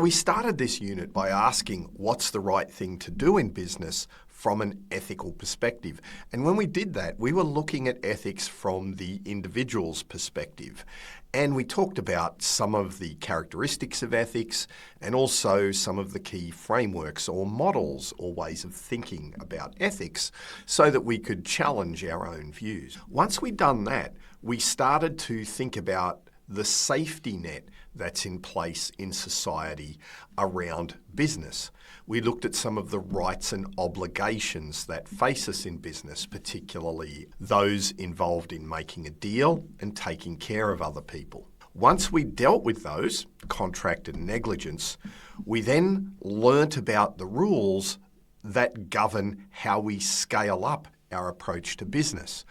We started this unit by asking what's the right thing to do in business from an ethical perspective. And when we did that, we were looking at ethics from the individual's perspective. And we talked about some of the characteristics of ethics and also some of the key frameworks or models or ways of thinking about ethics so that we could challenge our own views. Once we'd done that, we started to think about the safety net that's in place in society around business. We looked at some of the rights and obligations that face us in business, particularly those involved in making a deal and taking care of other people. Once we dealt with those, contract and negligence, we then learnt about the rules that govern how we scale up our approach to business,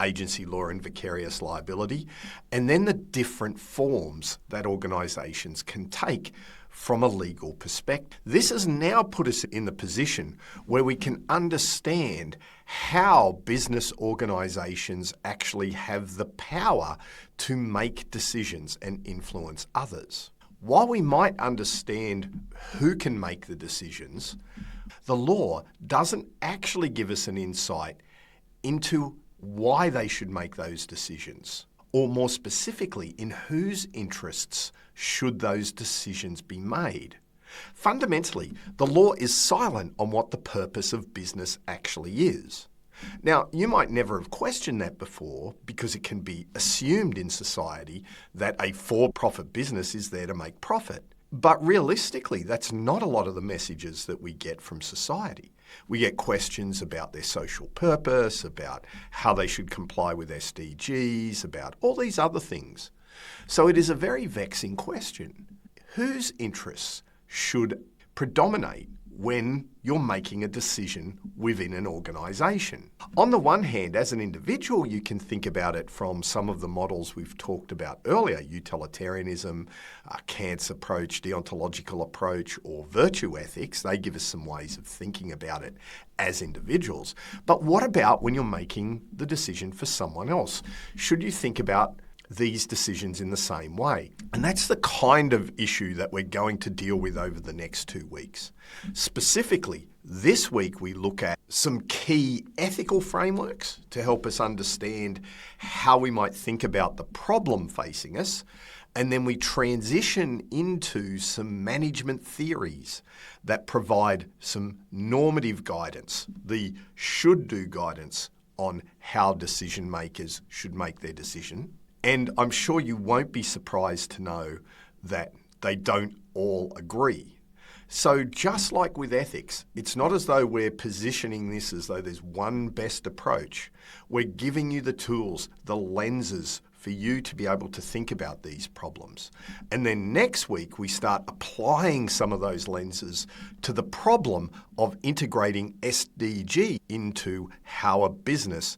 agency law and vicarious liability, and then the different forms that organisations can take from a legal perspective. This has now put us in the position where we can understand how business organisations actually have the power to make decisions and influence others. While we might understand who can make the decisions, the law doesn't actually give us an insight into why they should make those decisions, or more specifically, in whose interests should those decisions be made. Fundamentally, the law is silent on what the purpose of business actually is. Now, you might never have questioned that before because it can be assumed in society that a for-profit business is there to make profit. But realistically, that's not a lot of the messages that we get from society. We get questions about their social purpose, about how they should comply with SDGs, about all these other things. So it is a very vexing question. Whose interests should predominate when you're making a decision within an organisation? On the one hand, as an individual, you can think about it from some of the models we've talked about earlier, utilitarianism, Kant's approach, deontological approach, or virtue ethics. They give us some ways of thinking about it as individuals. But what about when you're making the decision for someone else? Should you think about these decisions in the same way? And that's the kind of issue that we're going to deal with over the next 2 weeks. Specifically, this week we look at some key ethical frameworks to help us understand how we might think about the problem facing us, and then we transition into some management theories that provide some normative guidance, the should-do guidance on how decision makers should make their decision. And I'm sure you won't be surprised to know that they don't all agree. So just like with ethics, it's not as though we're positioning this as though there's one best approach. We're giving you the tools, the lenses for you to be able to think about these problems. And then next week, we start applying some of those lenses to the problem of integrating SDG into how a business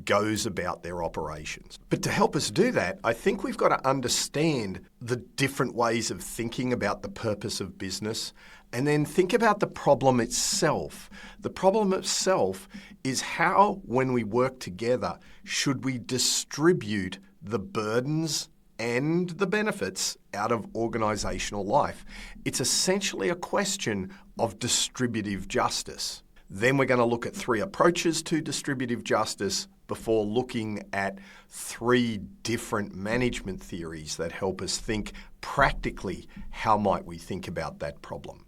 goes about their operations. But to help us do that, I think we've got to understand the different ways of thinking about the purpose of business and then think about the problem itself. The problem itself is how, when we work together, should we distribute the burdens and the benefits out of organisational life? It's essentially a question of distributive justice. Then we're going to look at 3 approaches to distributive justice before looking at 3 different management theories that help us think practically how might we think about that problem.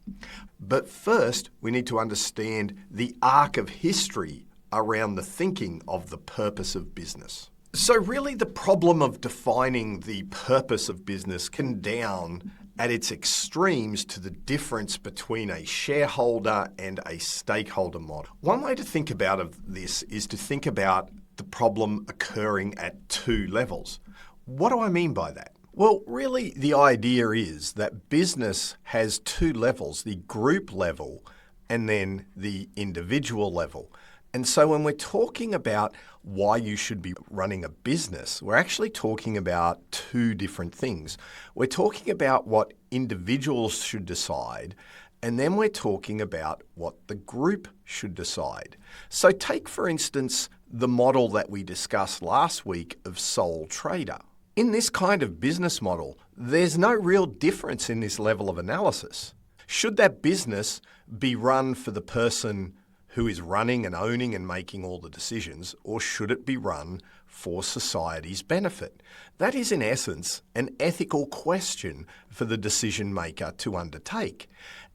But first, we need to understand the arc of history around the thinking of the purpose of business. So really the problem of defining the purpose of business can down at its extremes to the difference between a shareholder and a stakeholder model. One way to think about this is to think about the problem occurring at 2 levels. What do I mean by that? Well, really the idea is that business has 2 levels, the group level and then the individual level. And so when we're talking about why you should be running a business, we're actually talking about 2 different things. We're talking about what individuals should decide, and then we're talking about what the group should decide. So take, for instance, the model that we discussed last week of sole trader. In this kind of business model, there's no real difference in this level of analysis. Should that business be run for the person who is running and owning and making all the decisions, or should it be run for society's benefit? That is, in essence, an ethical question for the decision maker to undertake.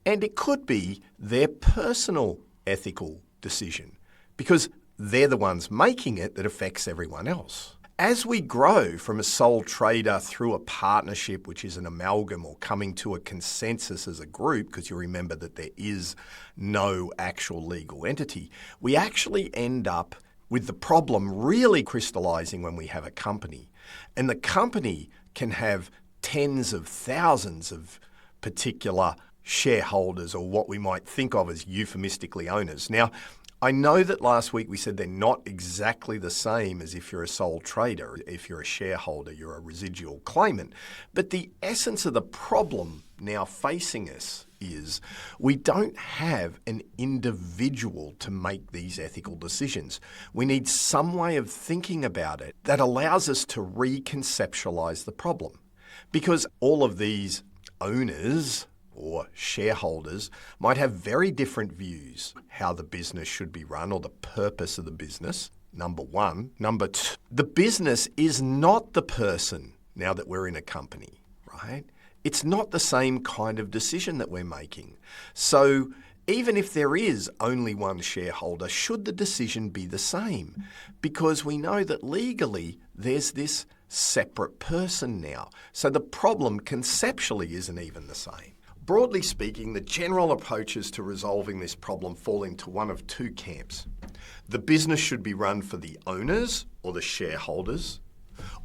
And it could be their personal ethical decision, because they're the ones making it that affects everyone else. As we grow from a sole trader through a partnership, which is an amalgam, or coming to a consensus as a group, because you remember that there is no actual legal entity, we actually end up with the problem really crystallizing when we have a company. And the company can have tens of thousands of particular shareholders, or what we might think of as euphemistically owners. Now, I know that last week we said they're not exactly the same as if you're a sole trader. If you're a shareholder, you're a residual claimant. But the essence of the problem now facing us is we don't have an individual to make these ethical decisions. We need some way of thinking about it that allows us to reconceptualize the problem. Because all of these owners or shareholders might have very different views how the business should be run or the purpose of the business, number one. Number two, the business is not the person now that we're in a company, right? It's not the same kind of decision that we're making. So even if there is only one shareholder, should the decision be the same? Because we know that legally there's this separate person now. So the problem conceptually isn't even the same. Broadly speaking, the general approaches to resolving this problem fall into one of two camps. The business should be run for the owners or the shareholders,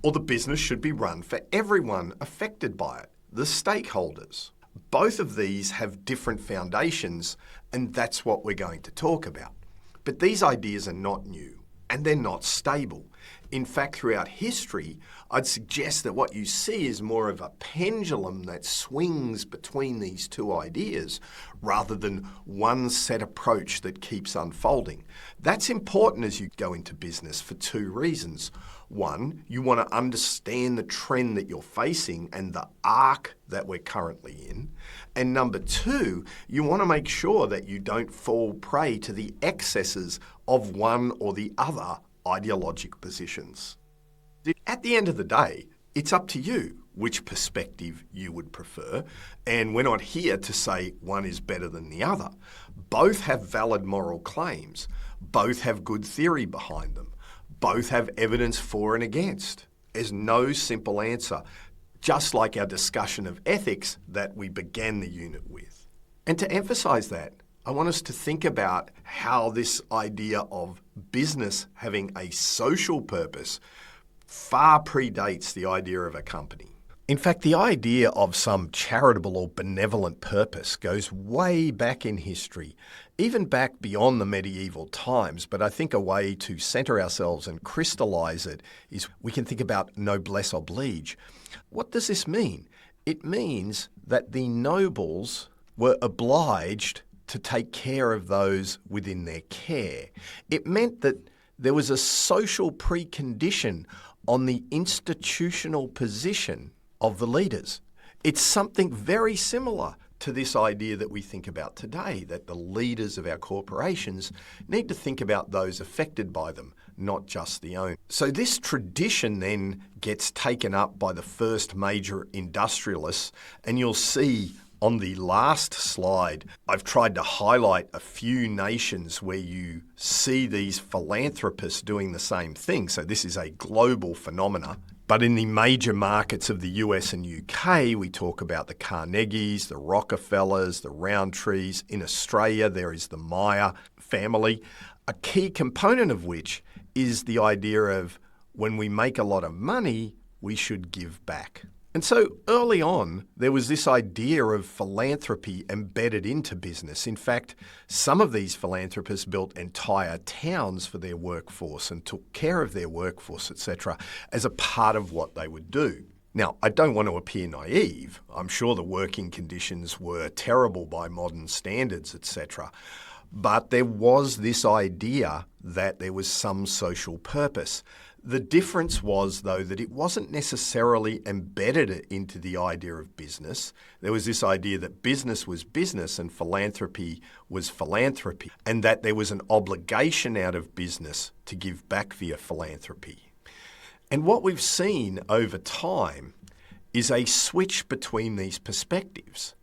or the business should be run for everyone affected by it, the stakeholders. Both of these have different foundations, and that's what we're going to talk about. But these ideas are not new, and they're not stable. In fact, throughout history, I'd suggest that what you see is more of a pendulum that swings between these two ideas rather than one set approach that keeps unfolding. That's important as you go into business for two reasons. One, you want to understand the trend that you're facing and the arc that we're currently in. And number two, you want to make sure that you don't fall prey to the excesses of one or the other ideological positions. At the end of the day, it's up to you which perspective you would prefer, and we're not here to say one is better than the other. Both have valid moral claims. Both have good theory behind them. Both have evidence for and against. There's no simple answer, just like our discussion of ethics that we began the unit with. And to emphasize that, I want us to think about how this idea of business having a social purpose far predates the idea of a company. In fact, the idea of some charitable or benevolent purpose goes way back in history, even back beyond the medieval times. But I think a way to centre ourselves and crystallise it is we can think about noblesse oblige. What does this mean? It means that the nobles were obliged to take care of those within their care. It meant that there was a social precondition on the institutional position of the leaders. It's something very similar to this idea that we think about today, that the leaders of our corporations need to think about those affected by them, not just the owners. So this tradition then gets taken up by the first major industrialists, and you'll see on the last slide, I've tried to highlight a few nations where you see these philanthropists doing the same thing. So this is a global phenomena. But in the major markets of the US and UK, we talk about the Carnegies, the Rockefellers, the Rowntrees. In Australia, there is the Myer family, a key component of which is the idea of when we make a lot of money, we should give back. And so early on, there was this idea of philanthropy embedded into business. In fact, some of these philanthropists built entire towns for their workforce and took care of their workforce, etc., as a part of what they would do. Now, I don't want to appear naive. I'm sure the working conditions were terrible by modern standards, etc. But there was this idea that there was some social purpose. The difference was, though, that it wasn't necessarily embedded into the idea of business. There was this idea that business was business and philanthropy was philanthropy, and that there was an obligation out of business to give back via philanthropy. And what we've seen over time is a switch between these perspectives.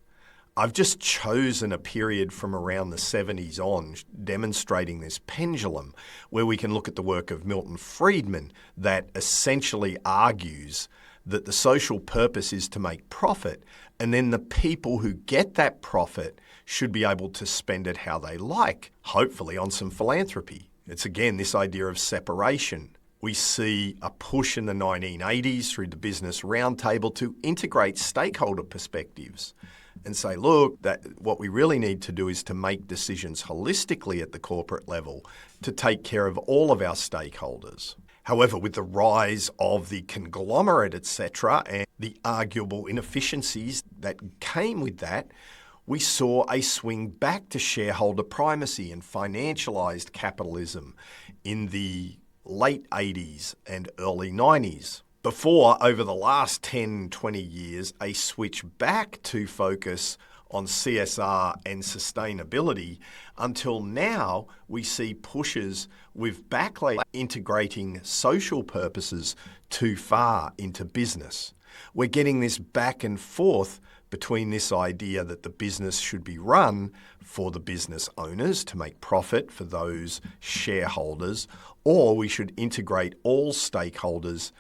I've just chosen a period from around the 70s on demonstrating this pendulum, where we can look at the work of Milton Friedman that essentially argues that the social purpose is to make profit, and then the people who get that profit should be able to spend it how they like, hopefully on some philanthropy. It's again this idea of separation. We see a push in the 1980s through the Business Roundtable to integrate stakeholder perspectives and say, look, that what we really need to do is to make decisions holistically at the corporate level to take care of all of our stakeholders. However, with the rise of the conglomerate, etc., and the arguable inefficiencies that came with that, we saw a swing back to shareholder primacy and financialized capitalism in the late 80s and early 90s. Before, over the last 10, 20 years, a switch back to focus on CSR and sustainability, until now we see pushes with Backlash integrating social purposes too far into business. We're getting this back and forth between this idea that the business should be run for the business owners to make profit for those shareholders, or we should integrate all stakeholders'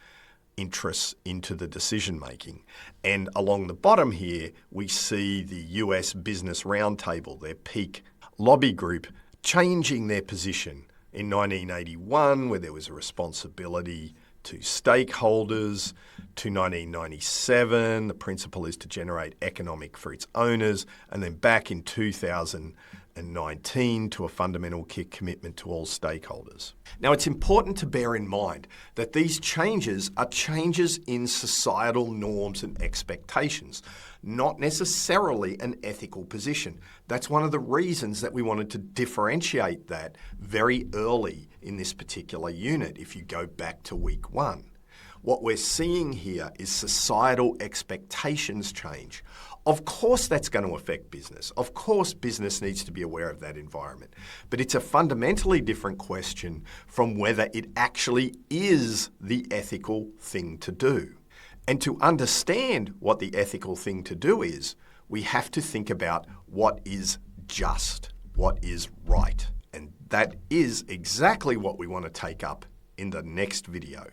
interests into the decision making. And along the bottom here, we see the US Business Roundtable, their peak lobby group, changing their position in 1981, where there was a responsibility to stakeholders, to 1997, the principle is to generate economic for its owners, and then back in 2019 to a fundamental commitment to all stakeholders. Now, it's important to bear in mind that these changes are changes in societal norms and expectations, not necessarily an ethical position. That's one of the reasons that we wanted to differentiate that very early in this particular unit, if you go back to week 1. What we're seeing here is societal expectations change. Of course that's going to affect business. Of course business needs to be aware of that environment. But it's a fundamentally different question from whether it actually is the ethical thing to do. And to understand what the ethical thing to do is, we have to think about what is just, what is right. And that is exactly what we want to take up in the next video.